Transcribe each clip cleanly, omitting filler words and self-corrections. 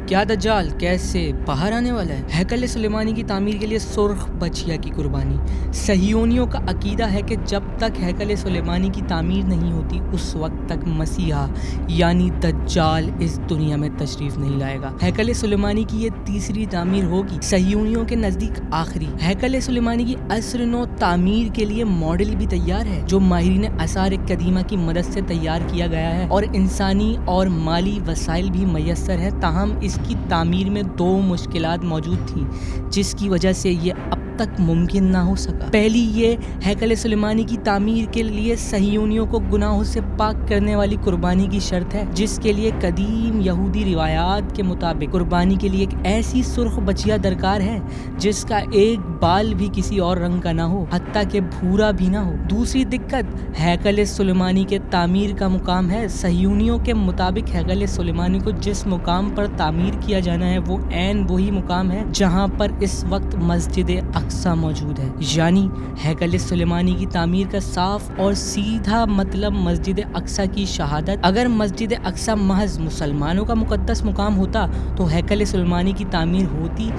کیا دجال کیسے باہر آنے والا ہے؟ ہیکل سلیمانی کی تعمیر کے لیے سرخ بچیا کی قربانی۔ صہیونیوں کا عقیدہ ہے کہ جب تک ہیکل سلیمانی کی تعمیر نہیں ہوتی اس وقت تک مسیحا یعنی دجال اس دنیا میں تشریف نہیں لائے گا۔ ہیکل سلیمانی کی یہ تیسری تعمیر ہوگی، صہیونیوں کے نزدیک آخری۔ ہیکل سلیمانی کی عصر نو تعمیر کے لیے ماڈل بھی تیار ہے جو ماہرین آثار قدیمہ کی مدد سے تیار کیا گیا ہے اور انسانی اور مالی وسائل بھی میسر ہے، تاہم اس کی تعمیر میں دو مشکلات موجود تھیں جس کی وجہ سے یہ اب تک ممکن نہ ہو سکا۔ پہلی یہ ہیکل سلیمانی کی تعمیر کے لیے صہیونیوں کو گناہوں سے پاک کرنے والی قربانی کی شرط ہے، جس کے لیے قدیم یہودی روایات کے مطابق قربانی کے لیے ایک ایسی سرخ بچیا درکار ہے جس کا ایک بال بھی کسی اور رنگ کا نہ ہو، حتیٰ کہ بھورا بھی نہ ہو۔ دوسری دقت ہیکل سلیمانی کے تعمیر کا مقام ہے۔ صہیونیوں کے مطابق ہیکل سلیمانی کو جس مقام پر تعمیر کیا جانا ہے وہ عین وہی مقام ہے جہاں پر اس وقت مسجد اقصی موجود ہے، یعنی ہیکل سلیمانی کی تعمیر کا صاف اور سیدھا مطلب مسجد اقصی کی شہادت۔ اگر مسجد اقصی محض مسلمانوں کا مقدس مقام ہوتا تو ہیکل سلیمانی کی تعمیر ہوتی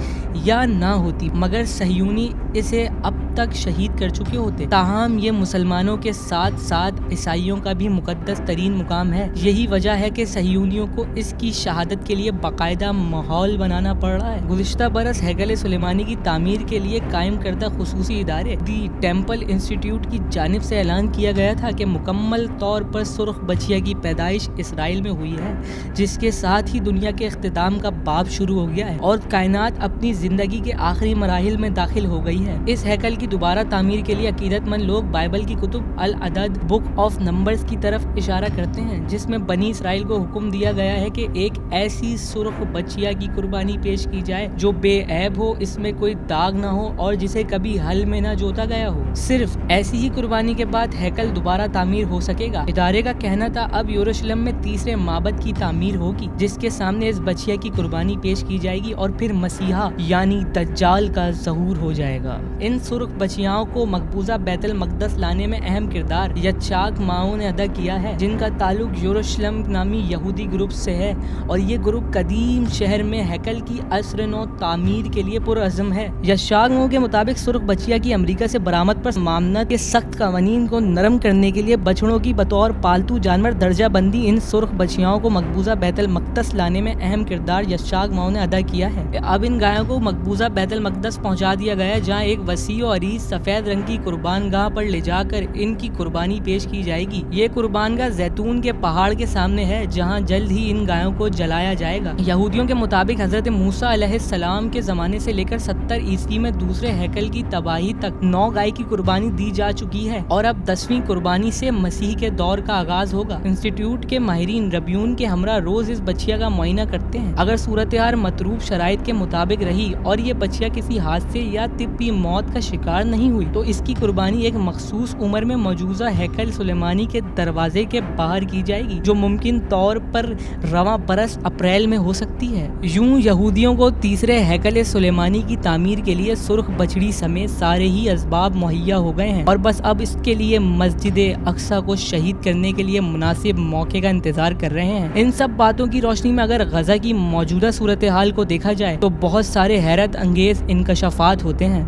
یا نہ ہوتی، مگر صہیونی اسے اب تک شہید کر چکے ہوتے۔ تاہم یہ مسلمانوں کے ساتھ ساتھ عیسائیوں کا بھی مقدس ترین مقام ہے۔ یہی وجہ ہے کہ صہیونیوں کو اس کی شہادت کے لیے باقاعدہ ماحول بنانا پڑ رہا ہے۔ گزشتہ برس ہیکل سلیمانی کی تعمیر کے لیے قائم کردہ خصوصی ادارے دی ٹیمپل انسٹیٹیوٹ کی جانب سے اعلان کیا گیا تھا کہ مکمل طور پر سرخ بچیا کی پیدائش اسرائیل میں ہوئی ہے، جس کے ساتھ ہی دنیا کے اختتام کا باب شروع ہو گیا ہے اور کائنات اپنی زندگی کے آخری مراحل میں داخل ہو گئی ہے۔ اس ہیکل کی دوبارہ تعمیر کے لیے عقیدت مند لوگ بائبل کی کتب العدد بک آف نمبرز کی طرف اشارہ کرتے ہیں، جس میں بنی اسرائیل کو حکم دیا گیا ہے کہ ایک ایسی سرخ بچیا کی قربانی پیش کی جائے جو بے عیب ہو، اس میں کوئی داغ نہ ہو اور جسے کبھی ہل میں نہ جوتا گیا ہو۔ صرف ایسی ہی قربانی کے بعد ہیکل دوبارہ تعمیر ہو سکے گا۔ ادارے کا کہنا تھا اب یروشلم میں تیسرے معبد کی تعمیر ہوگی جس کے سامنے اس بچیا کی قربانی پیش کی جائے گی اور پھر مسیحا یعنی دجال کا ظہور ہو جائے گا۔ ان سرخ بچیاؤں کو مقبوضہ بیت المقدس لانے میں اہم کردار یتشاک ماؤں نے ادا کیا ہے، جن کا تعلق یروشلم نامی یہودی گروپ سے ہے اور یہ گروپ قدیم شہر میں ہیکل کی عصر نو تعمیر کے لیے پرعزم ہے۔ یتشاک ماؤں کے مطابق سرخ بچیا کی امریکہ سے برآمد پر ممانعت کے سخت قوانین کو نرم کرنے کے لیے بچڑوں کی بطور پالتو جانور درجہ بندی ان سرخ بچیاؤں کو مقبوضہ بیت المقدس لانے میں اہم کردار یتشاک ماؤں نے ادا کیا ہے۔ اب ان گایوں کو مقبوضہ بیت المقدس پہنچا دیا گیا ہے، جہاں ایک وسیع و عریض سفید رنگ کی قربان گاہ پر لے جا کر ان کی قربانی پیش کی جائے گی۔ یہ قربان گاہ زیتون کے پہاڑ کے سامنے ہے جہاں جلد ہی ان گایوں کو جلایا جائے گا۔ یہودیوں کے مطابق حضرت موسیٰ علیہ السلام کے زمانے سے لے کر 70 عیسوی میں دوسرے ہیکل کی تباہی تک 9 گائے کی قربانی دی جا چکی ہے اور اب 10ویں قربانی سے مسیح کے دور کا آغاز ہوگا۔ انسٹیٹیوٹ کے ماہرین ربیون کے ہمراہ روز اس بچیا کا معائنہ کرتے ہیں۔ اگر صورتحال مطلوب شرائط کے مطابق رہی اور یہ بچیا کسی حادثے یا طبی موت کا شکار نہیں ہوئی تو اس کی قربانی ایک مخصوص عمر میں موجودہ ہیکل سلیمانی کے دروازے کے باہر کی جائے گی، جو ممکن طور پر رواں برس اپریل میں ہو سکتی ہے۔ یوں یہودیوں کو تیسرے ہیکل سلیمانی کی تعمیر کے لیے سرخ بچڑی سمیت سارے ہی اسباب مہیا ہو گئے ہیں اور بس اب اس کے لیے مسجد اقصی کو شہید کرنے کے لیے مناسب موقع کا انتظار کر رہے ہیں۔ ان سب باتوں کی روشنی میں اگر غزہ کی موجودہ صورتحال کو دیکھا جائے تو بہت سارے حیرت انگیز انکشافات ہوتے ہیں۔